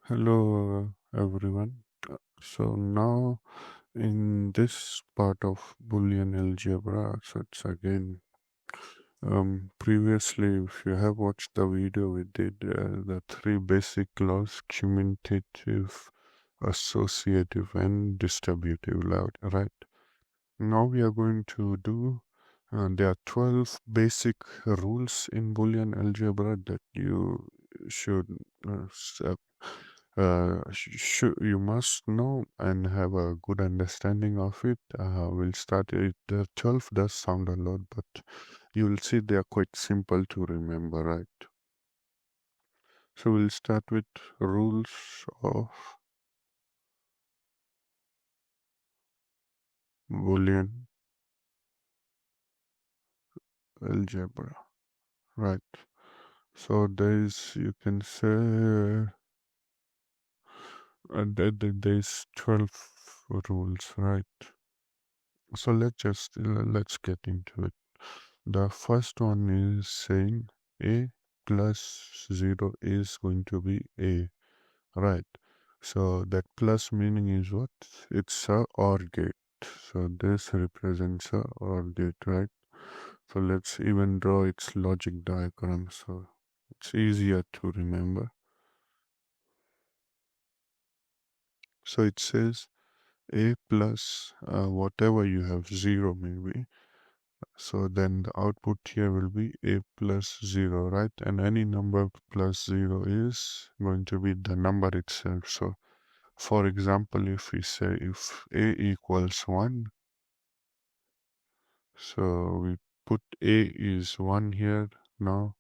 Hello everyone. So now in this part of Boolean algebra, so it's again previously if you have watched the video we did the three basic laws: commutative, associative, and distributive law, right? Now we are going to do there are 12 basic rules in Boolean algebra that you should you must know and have a good understanding of it. We'll start it. The 12 does sound a lot, but you will see they are quite simple to remember, right? So we'll start with rules of Boolean algebra, right? So there's, you can say, there's 12 rules, right? So let's get into it. The first one is saying a plus 0 is going to be a, right? So that plus meaning is what? It's a OR gate. So this represents a OR gate, right? So let's even draw its logic diagram so it's easier to remember. So it says a plus whatever you have, 0 maybe. So then the output here will be a plus 0, right? And any number plus 0 is going to be the number itself. So for example, if we say if a equals 1, so we put a is 1 here now,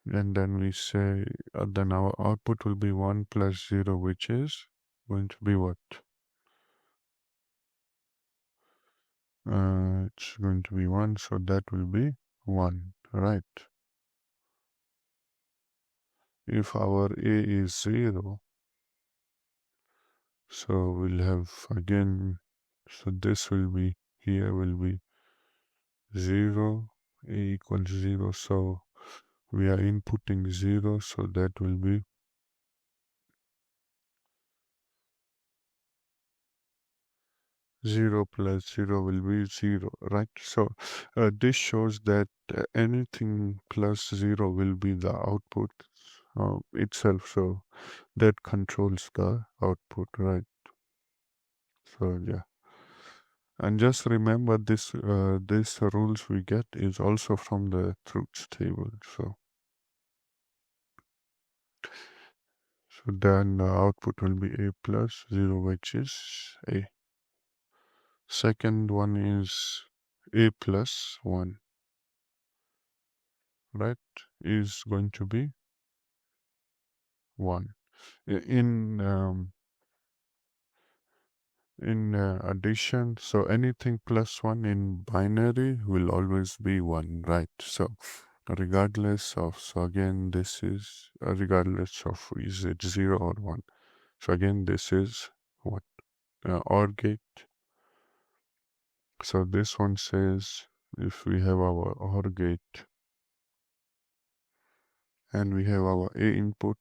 and then we say then our output will be 1 plus 0, which is going to be what? It's going to be 1, so that will be 1, right? If our a is 0, so we'll have again, so this will be, here will be 0, a equals 0, so we are inputting 0, so that will be 0 plus 0 will be 0, right? So this shows that anything plus 0 will be the output itself, so that controls the output, right? So yeah. And just remember this rules we get is also from the truths table. So then the output will be a plus 0, which is a. Second one is a plus 1, right? Is going to be 1. In addition, so anything plus 1 in binary will always be 1, right? So regardless of, so again this is regardless of is it 0 or 1. So again this is what? OR gate. So this one says if we have our OR gate and we have our A input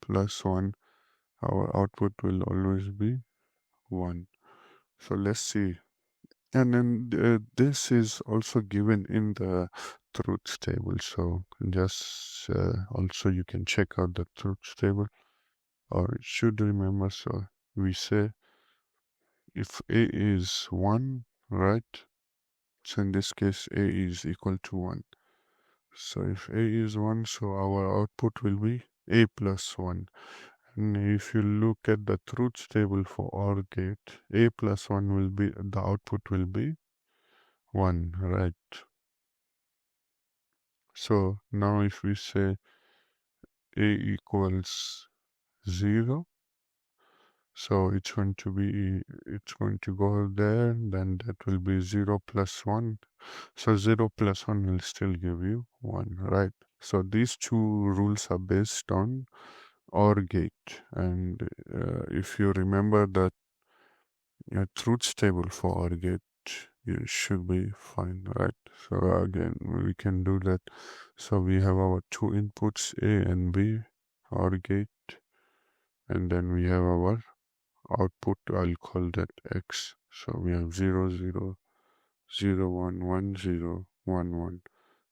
plus 1, our output will always be 1. So let's see. And then this is also given in the truth table. So just also you can check out the truth table, or you should remember. So we say if A is 1, right? So in this case, A is equal to 1. So if A is 1, so our output will be A plus 1. And if you look at the truth table for OR gate, A plus 1 will be, the output will be 1, right? So now if we say A equals 0, so it's going to go there, then that will be 0 plus 1. So 0 plus 1 will still give you 1, right? So these two rules are based on OR gate. And if you remember that truth table for OR gate, you should be fine, right? So again, we can do that. So we have our two inputs, A and B, OR gate. and then we have our output. I'll call that x. So we have 0 0 0 1 1 0 1 1.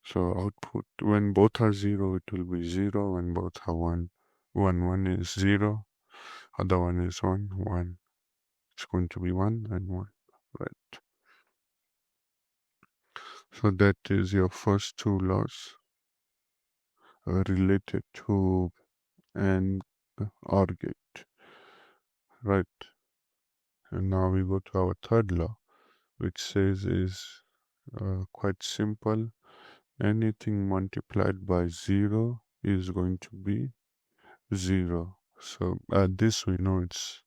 So output, when both are 0, it will be 0. When both are 1, 1 1 is 0. Other one is 1 1. It's going to be 1 and 1. Right. So that is your first two laws related to an OR gate. Right. And now we go to our third law, which says is quite simple. Anything multiplied by 0 is going to be 0. So this we know it's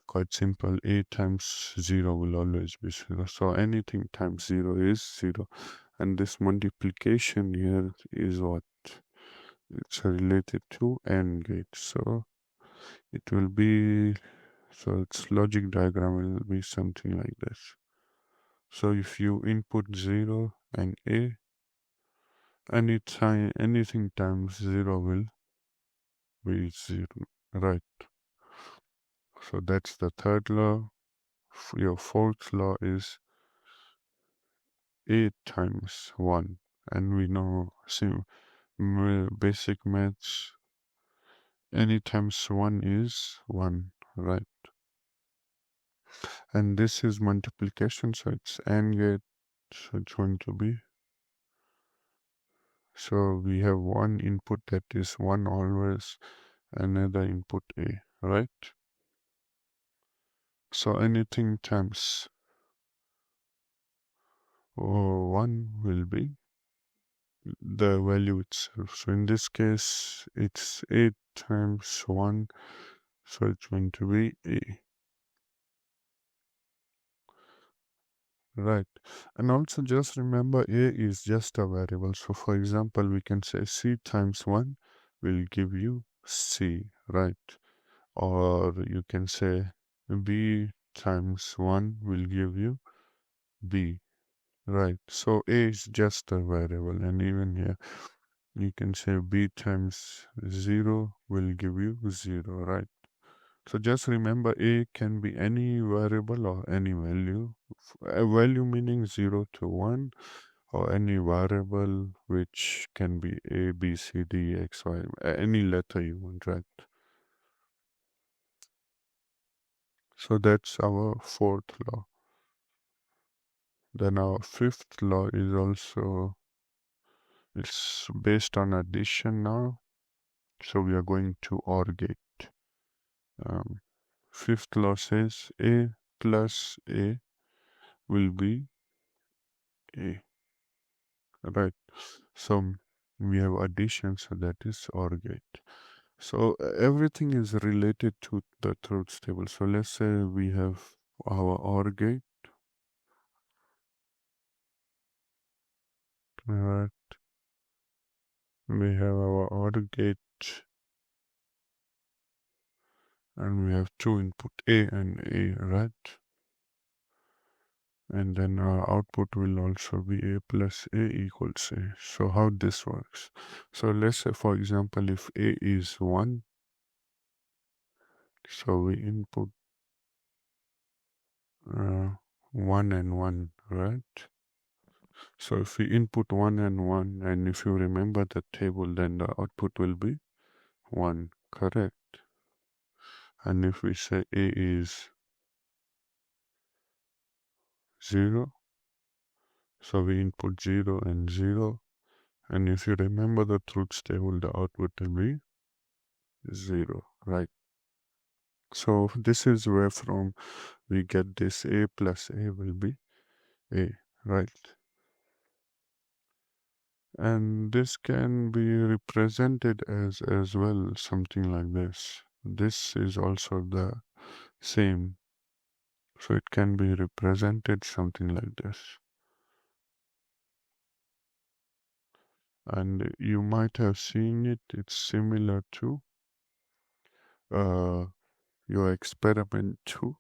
quite simple. A times 0 will always be 0. So anything times 0 is 0. And this multiplication here is what? It's related to AND gate. So it will be, so its logic diagram will be something like this. So if you input 0 and A, anything times 0 will be 0, right? So that's the third law. Your fourth law is A times 1. And we know basic maths, any times 1 is 1, right? And this is multiplication, so it's AND gate, so it's going to be, so we have one input that is 1 always, another input A, right? So anything times 1 will be the value itself. So in this case, it's 8 times 1, so it's going to be A. Right. And also just remember A is just a variable. So for example, we can say C times 1 will give you C, right? Or you can say B times 1 will give you B, right? So A is just a variable, and even here you can say B times 0 will give you 0, right? So just remember A can be any variable or any value. A value meaning 0 to 1, or any variable which can be A, B, C, D, X, Y, any letter you want, right? So that's our fourth law. Then our fifth law is also, it's based on addition now. So we are going to OR gate. Fifth law says A plus A will be A, right? So we have addition, so that is OR gate. So everything is related to the truth table. So let's say we have our OR gate, right? We have our OR gate, and we have two input A and A, right? And then our output will also be A plus A equals A. So how this works? So let's say, for example, if A is 1, so we input 1 and 1, right? So if we input 1 and 1, and if you remember the table, then the output will be 1, correct? And if we say A is 0, so we input 0 and 0, and if you remember the truth table, the output will be 0, right? So this is where from we get this A plus A will be A, right? And this can be represented as well, something like this. This is also the same. So it can be represented something like this. And you might have seen it. It's similar to uh, your experiment 2.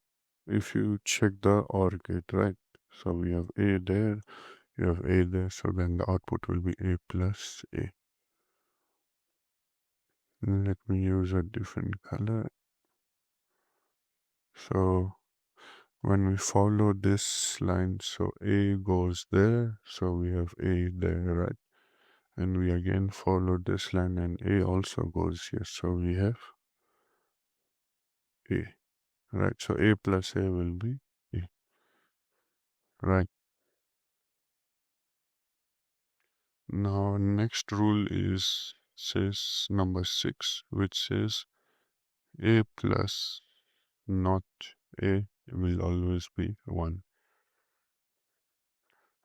If you check the OR gate, right? So we have A there, you have A there, so then the output will be A plus A. Let me use a different color. So when we follow this line, so A goes there, so we have A there, right? And we again follow this line and A also goes here, so we have A, right? So A plus A will be A, right? Now next rule is says number 6, which says A plus not A will always be 1.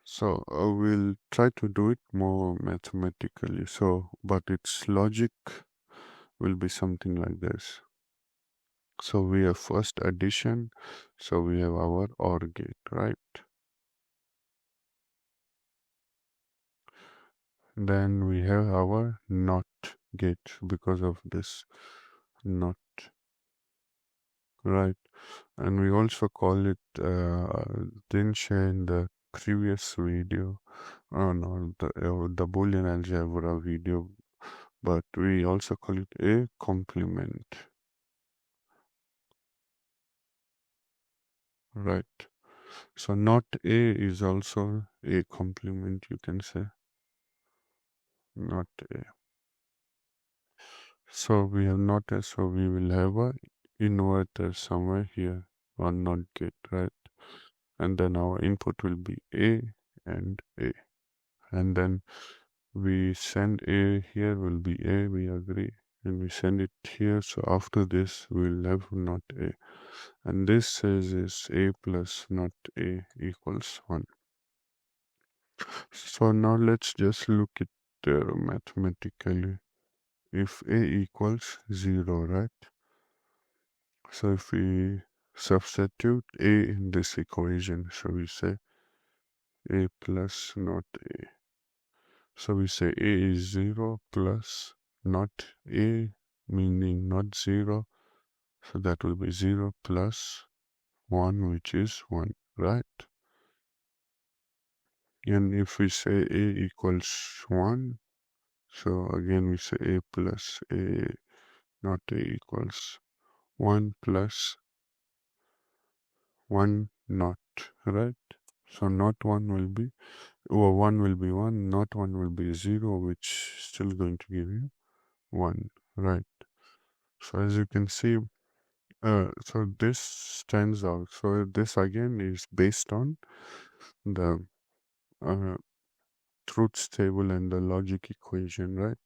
So we'll try to do it more mathematically. So, but its logic will be something like this. So we have first addition, so we have our OR gate, right? Then we have our NOT gate because of this NOT, right? And we also call it, didn't share in the previous video, oh no, the Boolean algebra video, but we also call it a complement, right? So not A is also a complement, you can say, not A. So we have not A, so we will have a inverter somewhere here, one not gate, right? And then our input will be A and A. And then we send A here will be A, we agree. And we send it here, so after this we'll have not A. And this says is A plus not A equals 1. So now let's just look at mathematically. If A equals 0, right? So if we substitute A in this equation, so we say A plus not A. So we say A is 0 plus not A, meaning not 0. So that will be 0 plus 1, which is 1, right? And if we say A equals 1, so again we say A plus A not A equals 1 plus 1 not, right? So not 1 will be, or 1 will be 1, not 1 will be 0, which is still going to give you 1, right? So as you can see, so this stands out. So this again is based on the uh, truth table and the logic equation, right?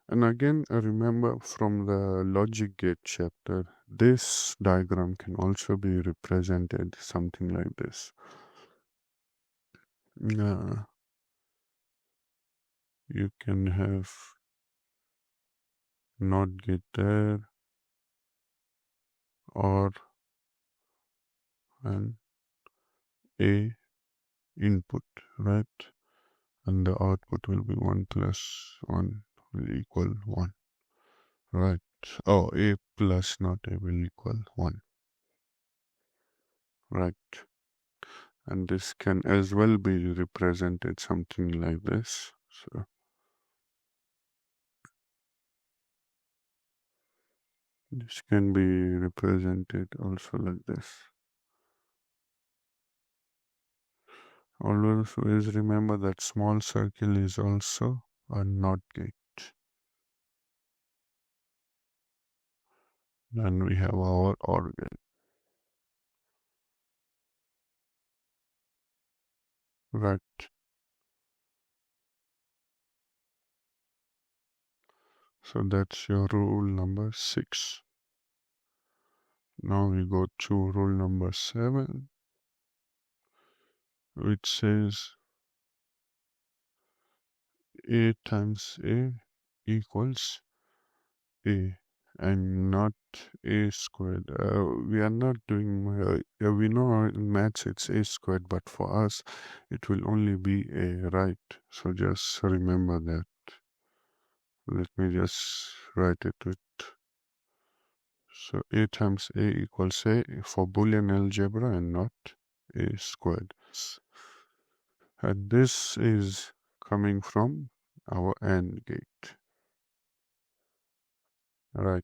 And again, remember from the logic gate chapter, this diagram can also be represented something like this. You can have not gate there or an A input, right? And the output will be 1 plus 1 will equal 1, right? Oh, A plus not A will equal 1, right? And this can as well be represented something like this. So this can be represented also like this. Always remember that small circle is also a NOT gate. Then we have our OR gate, right? So that's your rule number 6. Now we go to rule number 7, which says A times A equals A and not A squared. We are not doing, we know in maths it's A squared, but for us it will only be A, right? So just remember that. Let me just write it with. So A times A equals A for Boolean algebra and not A squared. And this is coming from our AND gate, right?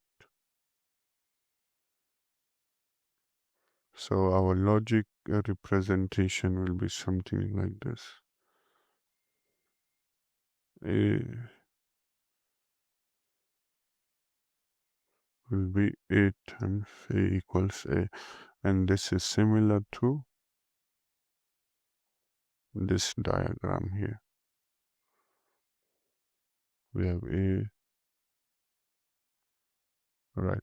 So our logic representation will be something like this. A will be A times A equals A. And this is similar to this diagram here. We have A, right.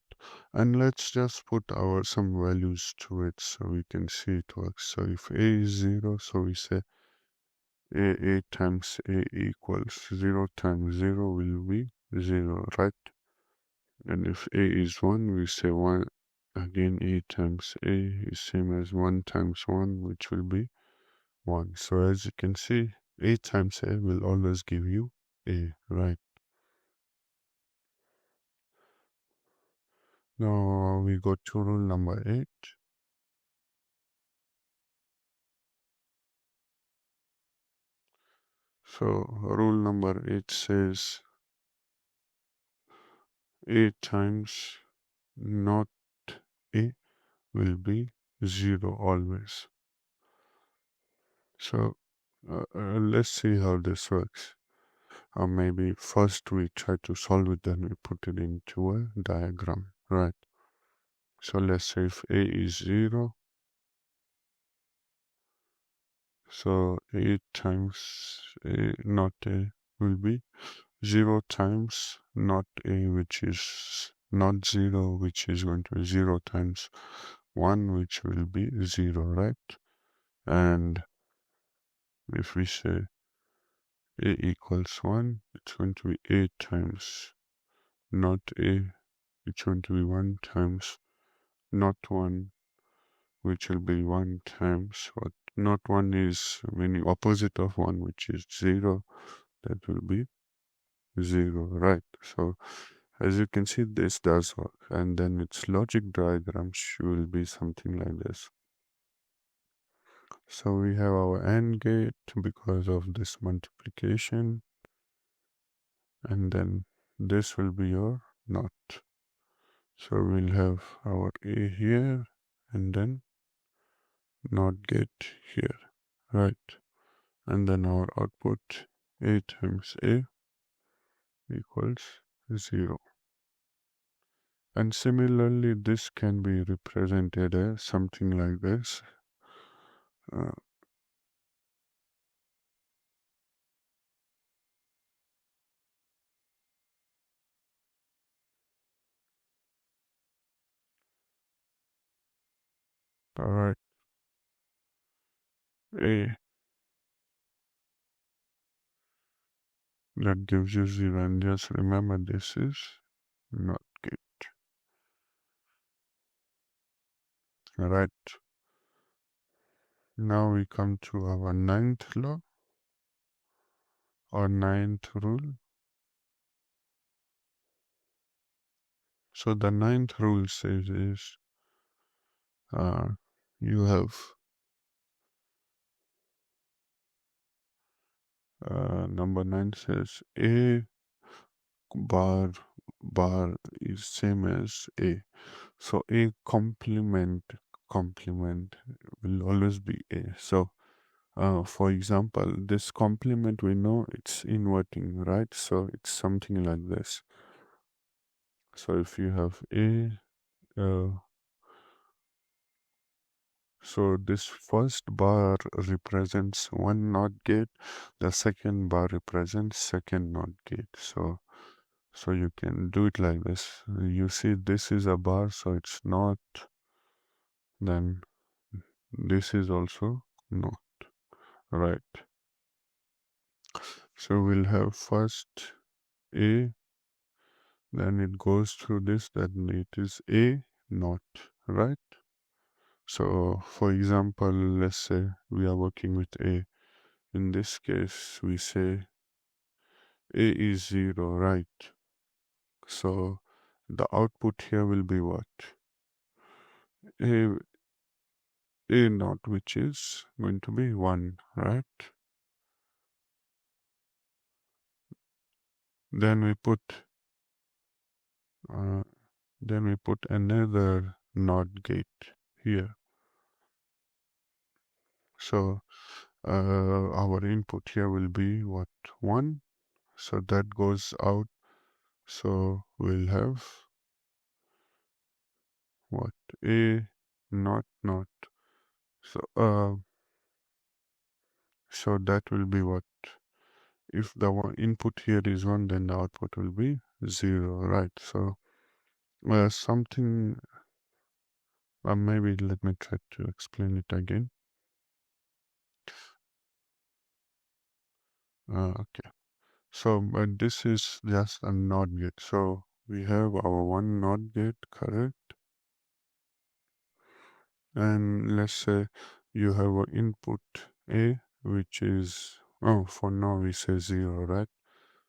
And let's just put our some values to it so we can see it works. So if A is 0, so we say A times A equals 0 times 0 will be 0, right? And if A is 1, we say 1. Again, A times A is same as 1 times 1, which will be 1. So as you can see, A times A will always give you A, right? Now we go to rule number 8. So rule number 8 says A times not A will be 0 always. So let's see how this works. Or maybe first we try to solve it, then we put it into a diagram, right? So let's say if A is 0, so A times A not A will be 0 times not A, which is not 0, which is going to be 0 times 1, which will be 0, right? And if we say A equals 1, it's going to be A times not A, it's going to be 1 times not 1, which will be 1 times what? Not 1 is meaning opposite of 1, which is 0. That will be 0, right? So as you can see, this does work. And then its logic diagram will be something like this. So we have our AND gate because of this multiplication. And then this will be your NOT. So we'll have our A here and then NOT gate here, right? And then our output A times A equals 0. And similarly, this can be represented as something like this. Uh, Alright, A, that gives you 0. And just remember, this is not gate. Alright, now we come to our ninth law or ninth rule. So the ninth rule says is you have number 9 says A bar is same as A. So A complement will always be A. So for example, this complement we know it's inverting, right? So it's something like this. So if you have A, so this first bar represents one NOT gate, the second bar represents second NOT gate. So you can do it like this. You see this is a bar, so it's not, then this is also not, right? So we'll have first A, then it goes through this, then it is A not, right? So for example, let's say we are working with A. In this case, we say A is 0, right? So the output here will be what? A, A naught, which is going to be 1, right? Then we put uh, then we put another NOT gate here. So our input here will be what, 1. So that goes out. So we'll have what, A not not. So that will be what, if the input here is 1, then the output will be 0, right? So something, maybe let me try to explain it again. Okay. So this is just a NOT gate. So we have our one NOT gate, correct? And let's say you have an input A, which is, oh, for now we say 0, right?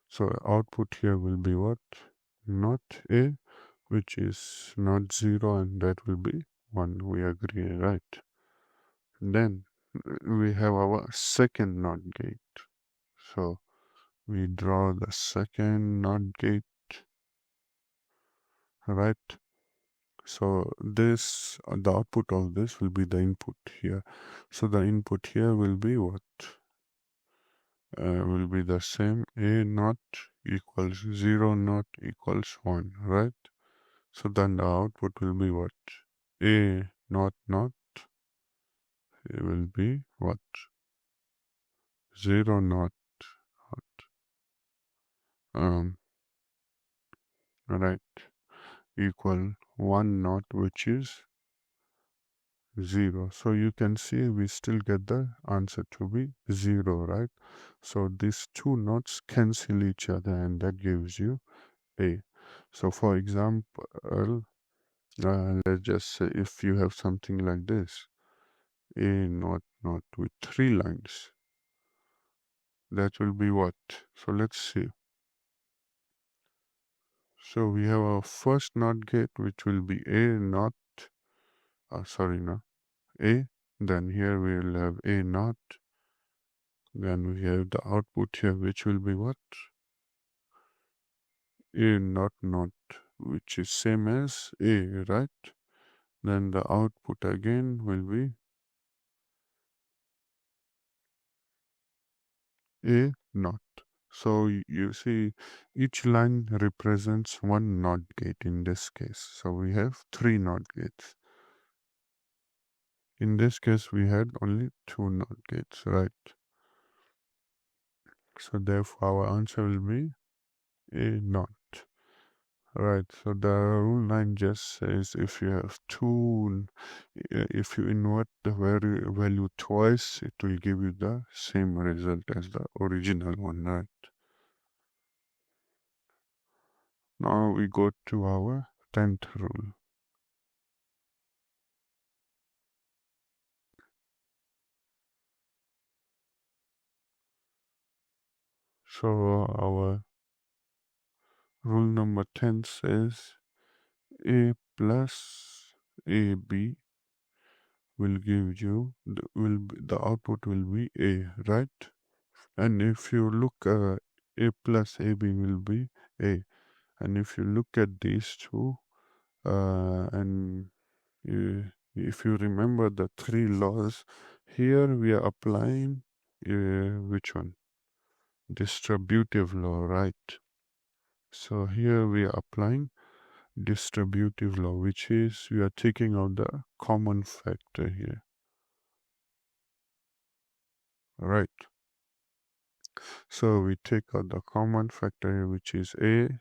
So output here will be what? Not A, which is not 0, and that will be 1. We agree, right? Then we have our second NOT gate. So we draw the second NOT gate, right? So this, the output of this will be the input here. So the input here will be what? Will be the same. A naught equals 0 naught equals 1, right? So then the output will be what? A naught naught, it will be what? 0 naught, um, right, equal 1 naught, which is 0. So you can see we still get the answer to be 0, right? So these two knots cancel each other, and that gives you A. So for example, let's just say if you have something like this, A naught naught with 3 lines, that will be what? So let's see. So we have our first NOT gate, which will be A naught, sorry, no, A. Then here we will have A naught. Then we have the output here, which will be what? A naught naught, which is same as A, right? Then the output again will be A naught. So you see, each line represents one NOT gate in this case. So we have 3 NOT gates. In this case, we had only 2 NOT gates, right? So therefore, our answer will be A naught. Right, so the rule 9 just says if you have if you invert the value twice, it will give you the same result as the original one, right? Now we go to our 10th rule. So our rule number 10 says A plus AB will give you, the output will be A, right? And if you look, A plus AB will be A. And if you look at these two, and if you remember the 3 laws, here we are applying which one? Distributive law, right? So here we are applying distributive law, which is we are taking out the common factor here, right? So we take out the common factor here, which is A,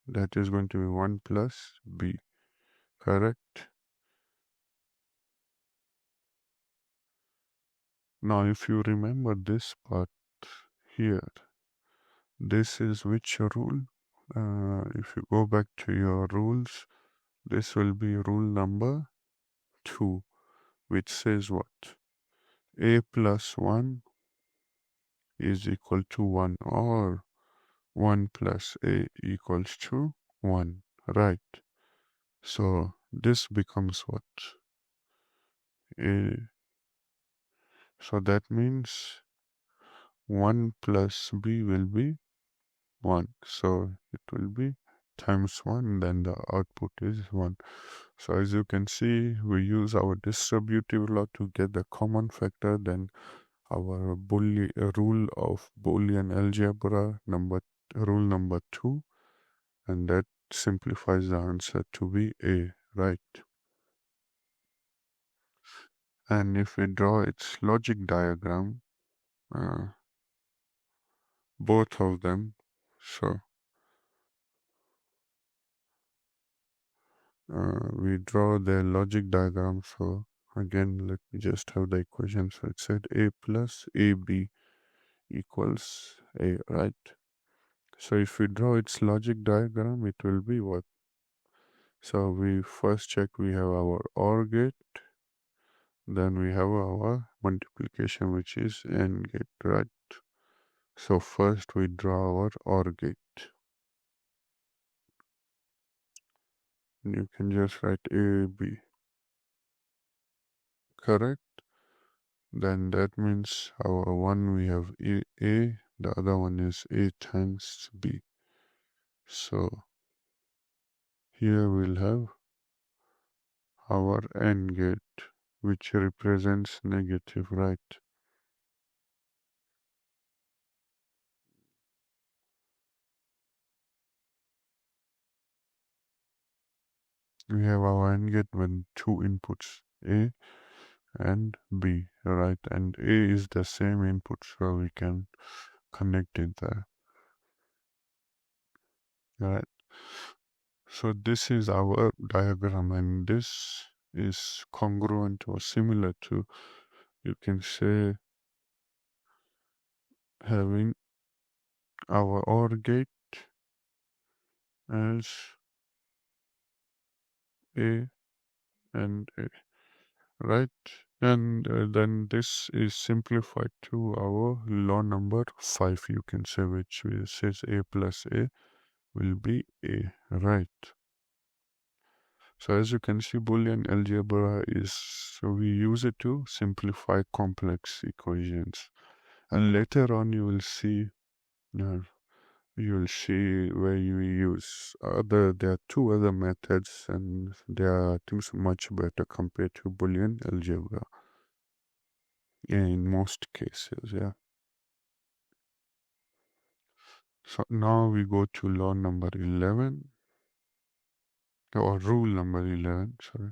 that is going to be 1 plus B, correct? Now if you remember this part here, this is which rule? If you go back to your rules, this will be rule number 2, which says what? A plus 1 is equal to 1, or 1 plus A equals to 1, right? So this becomes what? A, so that means 1 plus B will be 1. So it will be times 1, then the output is 1. So as you can see, we use our distributive law to get the common factor, then our rule of Boolean algebra rule number 2, and that simplifies the answer to be A, right? And if we draw its logic diagram, uh, both of them, so we draw the logic diagram. So again, let me just have the equation. So it said A plus AB equals A, right? So if we draw its logic diagram, it will be what? So we first check we have our OR gate, then we have our multiplication, which is AND gate, right? So first we draw our OR gate. And you can just write AB, correct? Then that means our one we have A, the other one is A times B. So here we'll have our AND gate, which represents negative, right? We have our AND gate with two inputs, A and B, right? And A is the same input, so we can connect it there, right? So this is our diagram, and this is congruent or similar to, you can say, having our OR gate as A and A, right? And then this is simplified to our law number 5, you can say, which says A plus A will be A, right? So as you can see, Boolean algebra is, so we use it to simplify complex equations. And later on uh, you will see where you use there are two other methods, and they are, I think, much better compared to Boolean algebra in most cases, yeah. So now we go to law number 11, or rule number 11, sorry.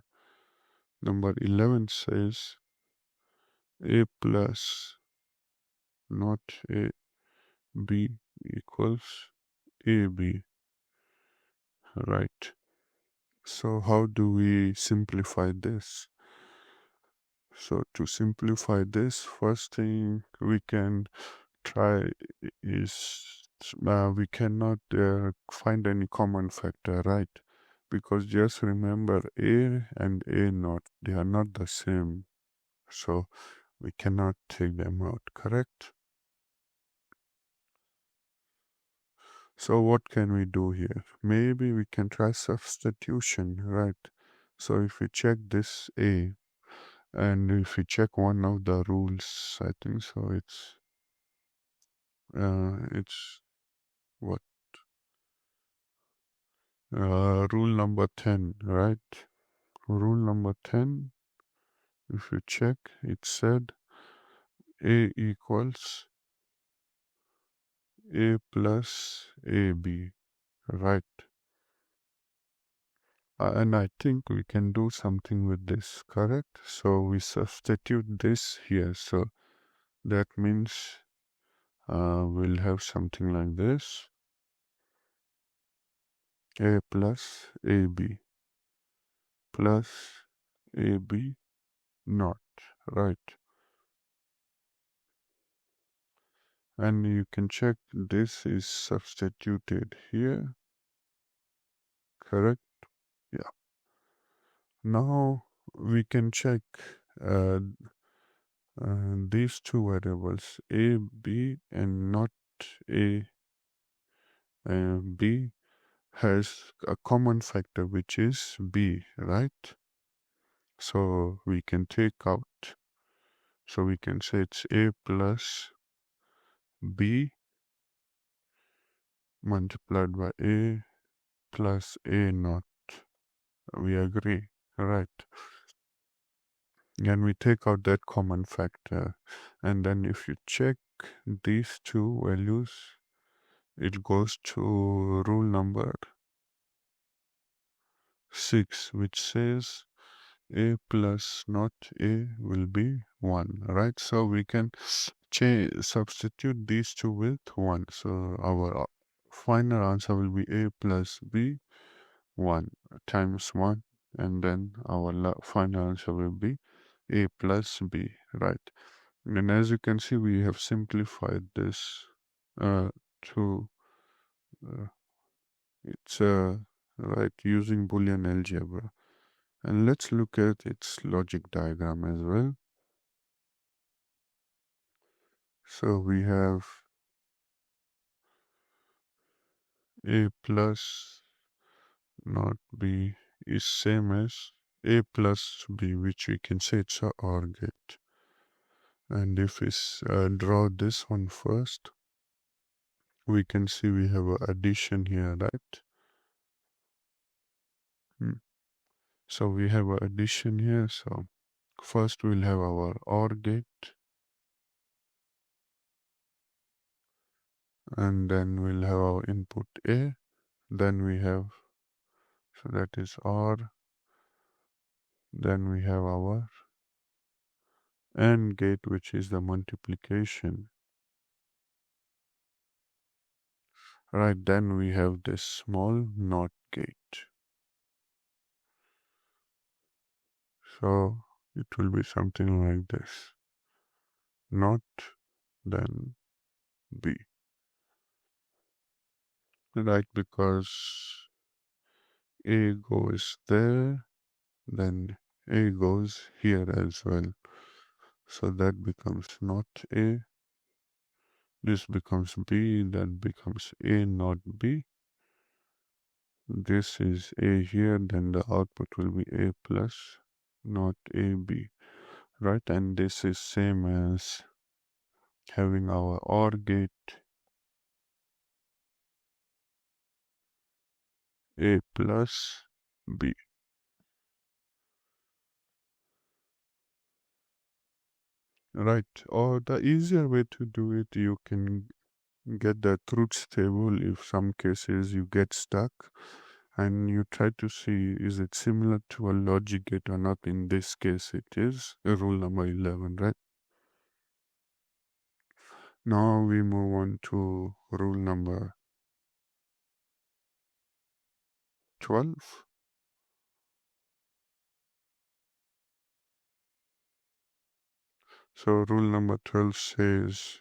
Number 11 says A plus not A B equals AB, right? So how do we simplify this? So to simplify this, first thing we can try is we cannot find any common factor, right? Because just remember A and A naught, they are not the same. So we cannot take them out, correct? So what can we do here? Maybe we can try substitution, right? So if we check this A, and if we check one of the rules, I think so, it's what? Rule number 10, right? Rule number 10, if you check, it said A equals A plus AB, right? And I think we can do something with this, correct? So we substitute this here. So that means we'll have something like this. A plus AB plus AB naught, right? And you can check this is substituted here, correct? Yeah. Now we can check uh, these two variables, A, B, and not A, B has a common factor, which is B, right? So we can take out, so we can say it's A plus B multiplied by A plus A naught. We agree. right? And we take out that common factor, and then if you check these two values, it goes to rule number 6, which says a plus not a will be 1, right? So we can substitute these two with 1. So our final answer will be a plus b 1 times 1, and then our final answer will be a plus b, right? And as you can see, we have simplified this to uh, it's right using Boolean algebra. And let's look at its logic diagram as well. So we have a plus not b is same as a plus b, which we can say it's a OR gate. And if we draw this one first, we can see we have a addition here, right? So we have a addition here. So first we'll have our OR gate, and then we'll have our input A. Then we have, so that is OR. Then we have our AND gate, which is the multiplication. Right, then we have this small NOT gate. So it will be something like this. NOT, then B. Right, because A goes there, then A goes here as well. So that becomes not A. This becomes B, that becomes A not B. This is A here, then the output will be A plus not AB, right? And this is same as having our OR gate A plus B. Right, or the easier way to do it, you can get the truths table if some cases you get stuck, and you try to see is it similar to a logic gate or not. In this case it is rule number 11, right? Now we move on to rule number 12. So rule number 12 says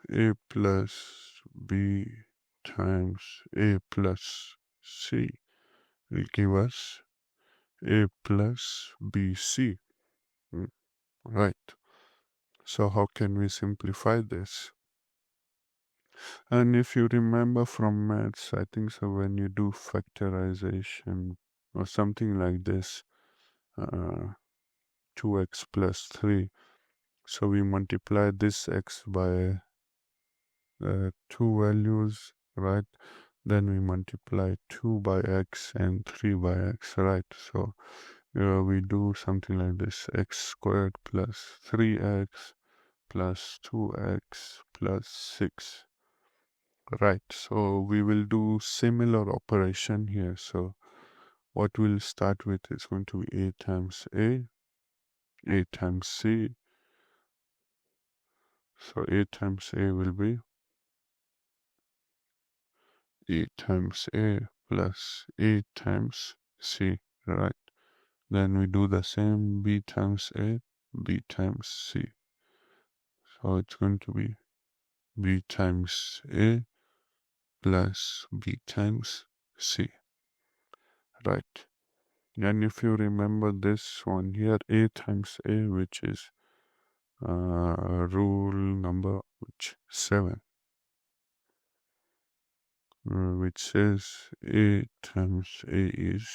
a plus b times a plus c will give us a plus bc. Right. So how can we simplify this? And if you remember from maths, I think so when you do factorization or something like this, 2x plus 3. So we multiply this x by two values, right? Then we multiply 2 by x and 3 by x, right? So we do something like this: x squared plus 3x plus 2x plus 6. Right, so we will do similar operation here. So what we'll start with is going to be a times a times c. So a times a will be a times a plus a times c, right? Then we do the same b times a, b times c. So it's going to be b times a plus b times c, right? And if you remember this one here, a times a, which is rule number 7, which says a times a is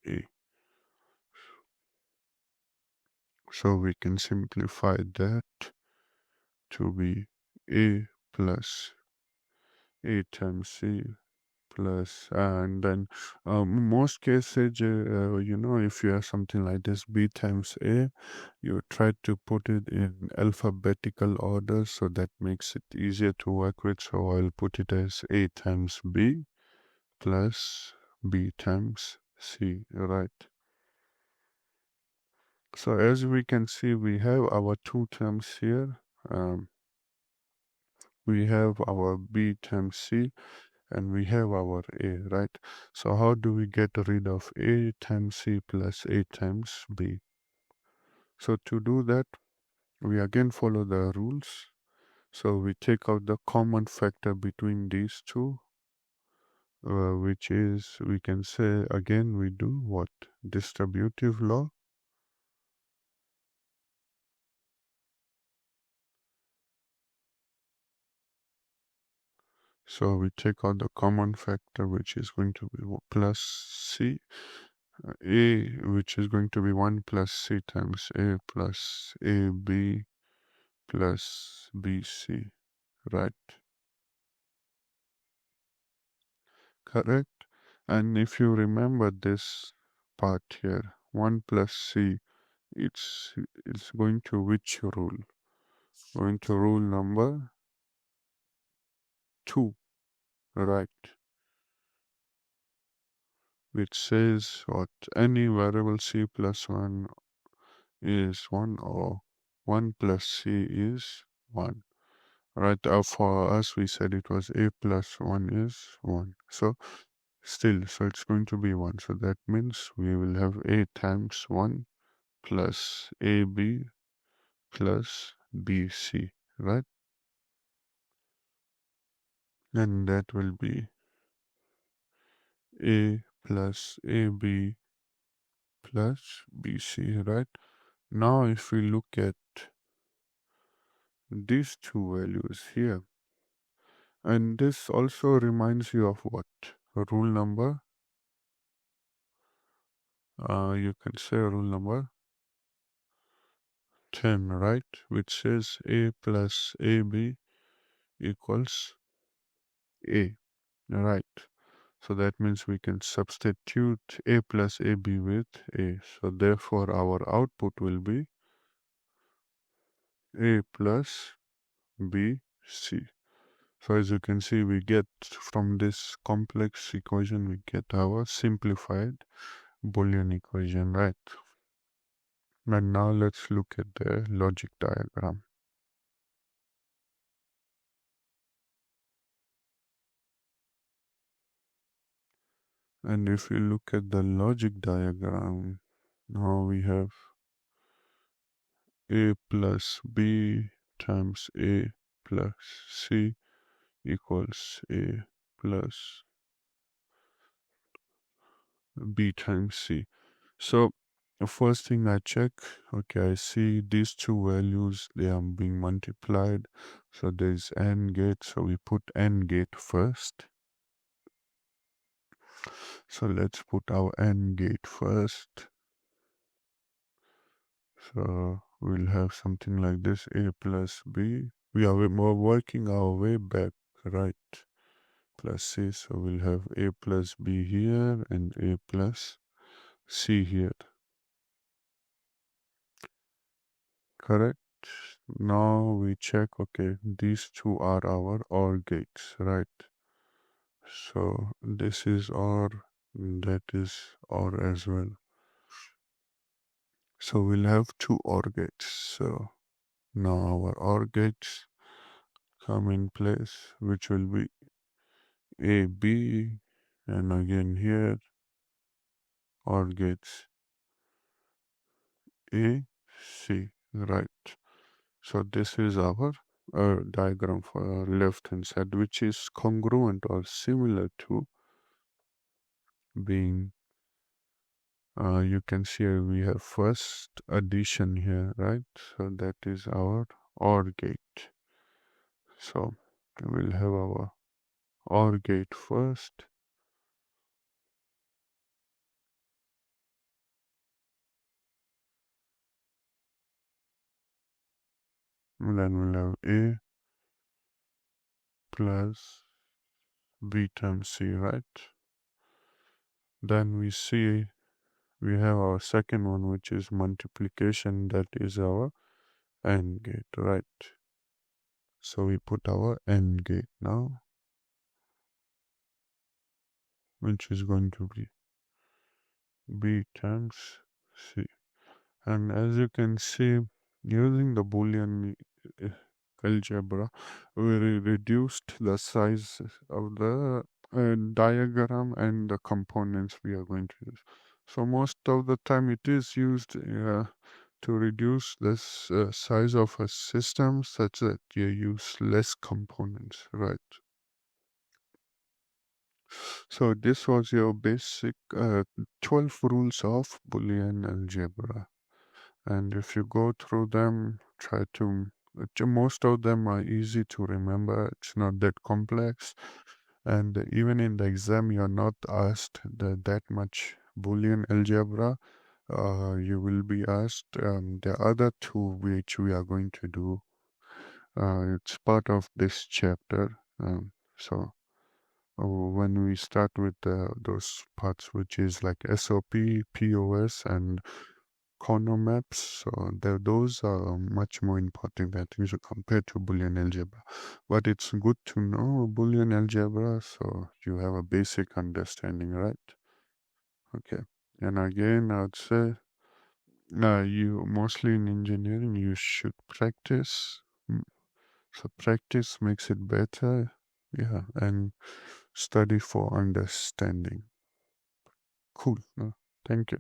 a. So we can simplify that to be a plus a times c plus, and then most cases, if you have something like this, b times a, you try to put it in alphabetical order, so that makes it easier to work with. So I'll put it as a times b plus b times c, right? So as we can see, we have our two terms here. We have our b times c, and we have our a, right? So how do we get rid of a times c plus a times b? So to do that, we again follow the rules. So we take out the common factor between these two, which is, we can say again, we do what? Distributive law. So we take out the common factor, which is going to be plus c, a, which is going to be 1 plus c times a plus ab plus bc, right? Correct. And if you remember this part here, 1 plus c, it's going to which rule? Going to rule number 2, right? Which says what? Any variable c plus 1 is 1, or 1 plus c is 1. Right, for us we said it was a plus 1 is 1. So so it's going to be 1. So that means we will have a times 1 plus ab plus bc, right? And that will be a plus ab plus bc, right? Now if we look at these two values here, and this also reminds you of what? Rule number, you can say rule number 10, right? Which says a plus ab equals a, right? So that means we can substitute a plus ab with a. So therefore our output will be a plus b c. So as you can see, we get from this complex equation, we get our simplified Boolean equation, right? And now let's look at the logic diagram. And if we look at the logic diagram, now we have a plus b times a plus c equals a plus b times c. So the first thing I check, okay, I see these two values, they are being multiplied. So there's AND gate, so we put AND gate first. So let's put our AND gate first. So we'll have something like this, a plus b. We're working our way back, right? Plus c, so we'll have a plus b here and a plus c here. Correct? Now we check, okay, these two are our OR gates, right? So this is OR, that is OR as well. So we'll have two OR gates. So now our OR gates come in place, which will be A, B, and again here OR gates A, C, right? So this is our diagram for our left hand side, which is congruent or similar to being, you can see we have first addition here, right? So that is our OR gate. So we'll have our OR gate first, and then we'll have A plus B times C, right? Then we see we have our second one, which is multiplication. That is our AND gate, right? So we put our AND gate now, which is going to be B times C. And as you can see, using the Boolean uh, algebra, we reduced the size of the diagram and the components we are going to use. So most of the time it is used to reduce this size of a system such that you use less components, right? So this was your basic 12 rules of Boolean algebra. And if you go through them, try to most of them are easy to remember. It's not that complex. And even in the exam, you're not asked that much Boolean algebra. You will be asked the other two which we are going to do. It's part of this chapter. So when we start with those parts, which is like SOP, POS, and corner maps, so those are much more important than things compared to Boolean algebra. But it's good to know Boolean algebra so you have a basic understanding, right? Okay. And again, I would say you mostly in engineering you should practice. So practice makes it better. Yeah, and study for understanding. Cool. Thank you.